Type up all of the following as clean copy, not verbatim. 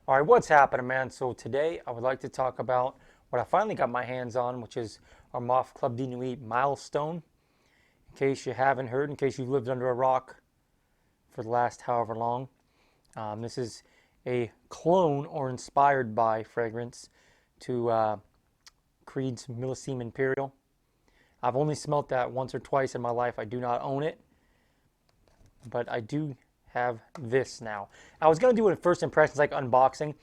All right, what's happening, man? So today I would like to talk about what I finally got my hands on, which is Armaf Club De Nuit Milestone. In case you haven't heard, in case you've lived under a rock for the last however long, this is a clone or inspired by fragrance to Creed's Millesime Imperial. I've only smelt that once or twice in my life. I do not own it, but I do have this now. I was going to do a first impressions like unboxing,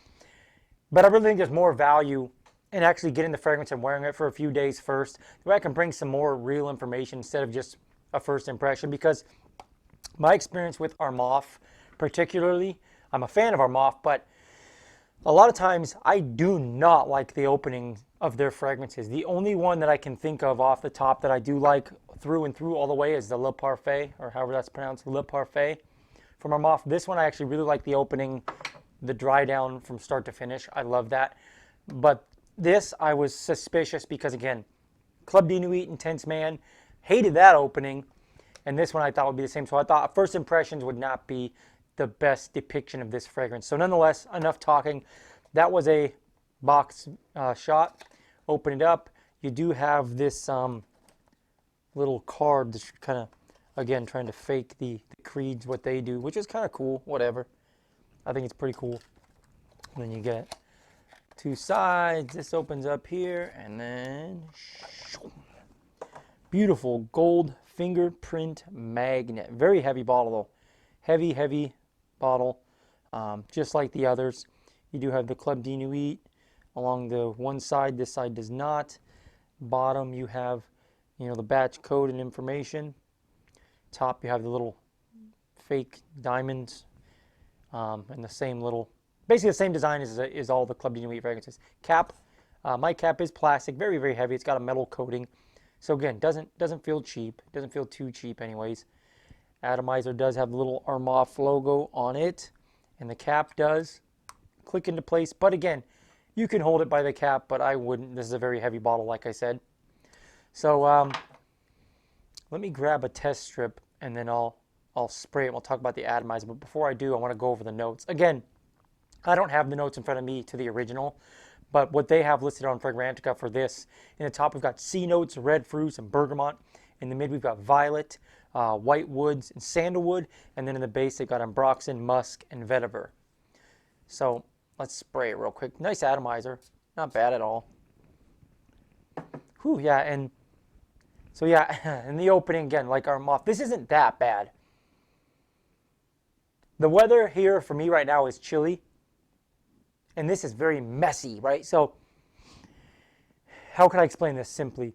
but I really think there's more value in actually getting the fragrance and wearing it for a few days first. That way I can bring some more real information instead of just a first impression, because my experience with Armaf, particularly, I'm a fan of Armaf, but a lot of times I do not like the opening of their fragrances. The only one that I can think of off the top that I do like through and through all the way is the Le Parfait, or however that's pronounced, Le Parfait from Armaf. This one I actually really like the opening, the dry down from start to finish. I love that. But this I was suspicious because, again, Club De Nuit Intense Man, hated that opening. And this one I thought would be the same. So I thought first impressions would not be the best depiction of this fragrance. So nonetheless, enough talking. That was a box shot. Open it up. You do have this little card that's kind of, again, trying to fake the Creeds, what they do, which is kind of cool. Whatever. I think it's pretty cool. And then you get two sides. This opens up here, and then beautiful gold fingerprint magnet. Very heavy bottle though. Heavy bottle. Just like the others. You do have the Club De Nuit along the one side. This side does not. Bottom you have, the batch code and information. Top you have the little fake diamonds, and the same little, basically the same design as all the Club De Nuit fragrances. Cap, my cap is plastic, very heavy. It's got a metal coating, so again, doesn't feel cheap. Doesn't feel too cheap, anyways. Atomizer does have the little Armaf logo on it, and the cap does click into place. But again, you can hold it by the cap, but I wouldn't. This is a very heavy bottle, like I said. So let me grab a test strip, and then I'll spray it. We'll talk about the atomizer. But before I do, I want to go over the notes. Again, I don't have the notes in front of me to the original, but what they have listed on Fragrantica for this, in the top we've got sea notes, red fruits, and bergamot. In the mid we've got violet, white woods, and sandalwood. And then in the base they've got ambroxan, musk, and vetiver. So let's spray it real quick. Nice atomizer. Not bad at all. Whew, yeah, and so yeah, in the opening, again, like Armaf, this isn't that bad. The weather here for me right now is chilly, and this is very messy, right? So how can I explain this simply?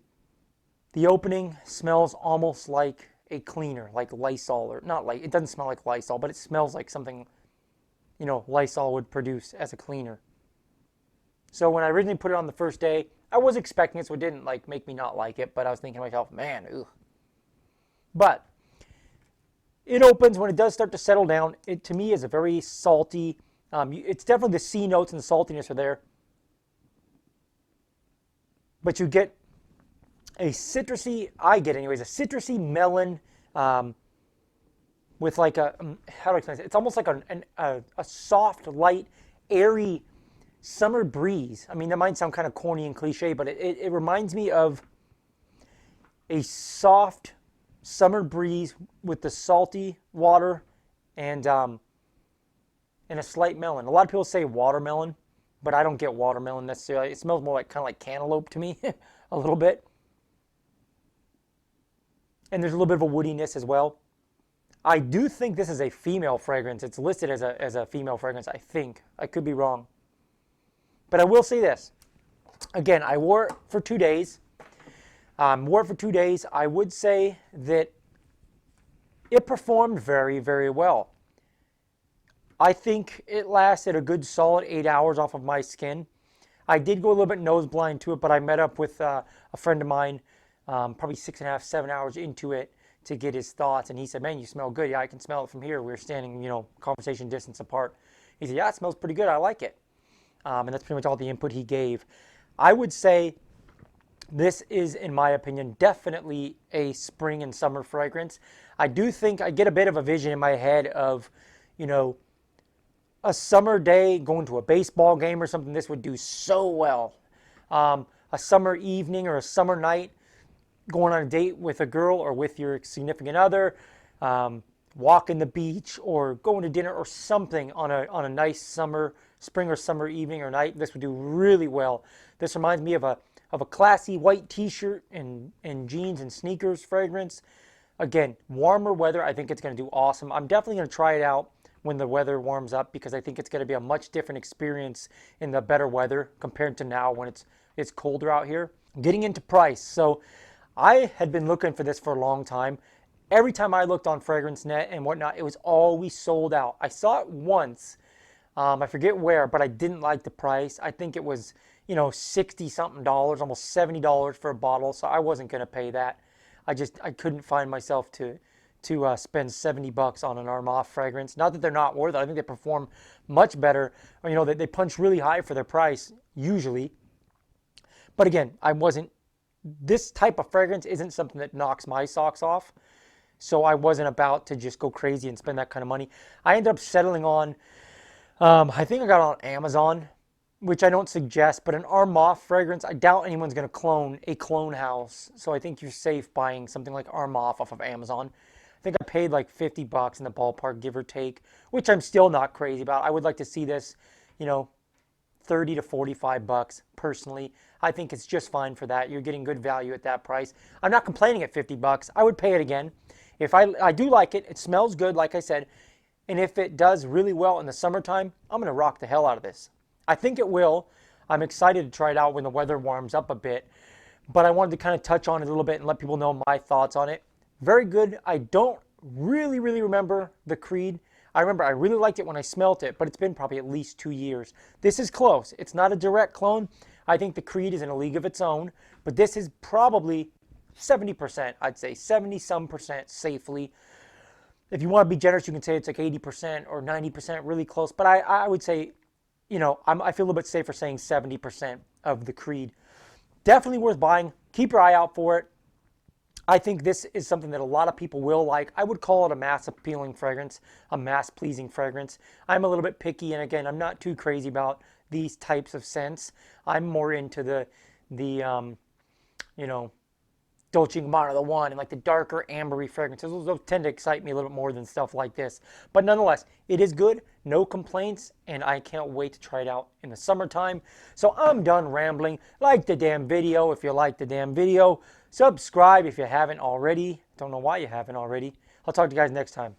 The opening smells almost like a cleaner, like Lysol, or not like, it doesn't smell like Lysol, but it smells like something, Lysol would produce as a cleaner. So when I originally put it on the first day, I was expecting it, so it didn't make me not like it, but I was thinking to myself, man, ugh. But it opens, when it does start to settle down, it to me is a very salty, it's definitely the sea notes and the saltiness are there. But you get a citrusy, I get anyways, a citrusy melon with like a, how do I explain it? It's almost like a soft, light, airy summer breeze. I mean, that might sound kind of corny and cliche, but it reminds me of a soft summer breeze with the salty water and a slight melon. A lot of people say watermelon, but I don't get watermelon necessarily. It smells more like kind of like cantaloupe to me, a little bit. And there's a little bit of a woodiness as well. I do think this is a female fragrance. It's listed as a female fragrance, I think. I could be wrong. But I will say this. Again, I wore it for 2 days. I would say that it performed very well. I think it lasted a good solid 8 hours off of my skin. I did go a little bit nose blind to it, but I met up with a friend of mine probably 6.5, 7 hours into it to get his thoughts. And he said, man, you smell good. Yeah, I can smell it from here. We were standing, conversation distance apart. He said, yeah, it smells pretty good. I like it. And that's pretty much all the input he gave. I would say this is, in my opinion, definitely a spring and summer fragrance. I do think I get a bit of a vision in my head of, a summer day, going to a baseball game or something, this would do so well. A summer evening or a summer night, going on a date with a girl or with your significant other, walking the beach or going to dinner or something on a nice spring or summer evening or night, this would do really well. This reminds me of a classy white t-shirt and jeans and sneakers fragrance. Again, warmer weather, I think it's going to do awesome. I'm definitely going to try it out when the weather warms up because I think it's going to be a much different experience in the better weather compared to now when it's colder out here. Getting into price. So I had been looking for this for a long time. Every time I looked on FragranceNet and whatnot, it was always sold out. I saw it once. I forget where, but I didn't like the price. I think it was, 60 something dollars, almost $70 for a bottle. So I wasn't going to pay that. I couldn't find myself to spend $70 on an Armaf fragrance. Not that they're not worth it. I think they perform much better. They punch really high for their price usually. But again, this type of fragrance isn't something that knocks my socks off. So I wasn't about to just go crazy and spend that kind of money. I ended up settling on, I think I got it on Amazon, which I don't suggest, but an Armaf fragrance. I doubt anyone's going to clone a clone house. So I think you're safe buying something like Armaf off of Amazon. I think I paid like $50 in the ballpark, give or take, which I'm still not crazy about. I would like to see this, 30 to $45 personally. I think it's just fine for that. You're getting good value at that price. I'm not complaining at $50. I would pay it again. If I do like it, it smells good, like I said, and if it does really well in the summertime, I'm going to rock the hell out of this. I think it will. I'm excited to try it out when the weather warms up a bit, but I wanted to kind of touch on it a little bit and let people know my thoughts on it. Very good. I don't really remember the Creed. I remember I really liked it when I smelt it, but it's been probably at least 2 years. This is close. It's not a direct clone. I think the Creed is in a league of its own, but this is probably 70%, I'd say 70-some% safely. If you want to be generous, you can say it's like 80% or 90% really close, but I would say, I feel a little bit safer saying 70% of the Creed. Definitely worth buying. Keep your eye out for it. I think this is something that a lot of people will like. I would call it a mass appealing fragrance, a mass pleasing fragrance. I'm a little bit picky, and again, I'm not too crazy about these types of scents. I'm more into the Dolce & Gabbana, the one, and like the darker ambery fragrances. Those tend to excite me a little bit more than stuff like this. But nonetheless, it is good, no complaints, and I can't wait to try it out in the summertime. So I'm done rambling. Like the damn video if you like the damn video. Subscribe if you haven't already. Don't know why you haven't already. I'll talk to you guys next time.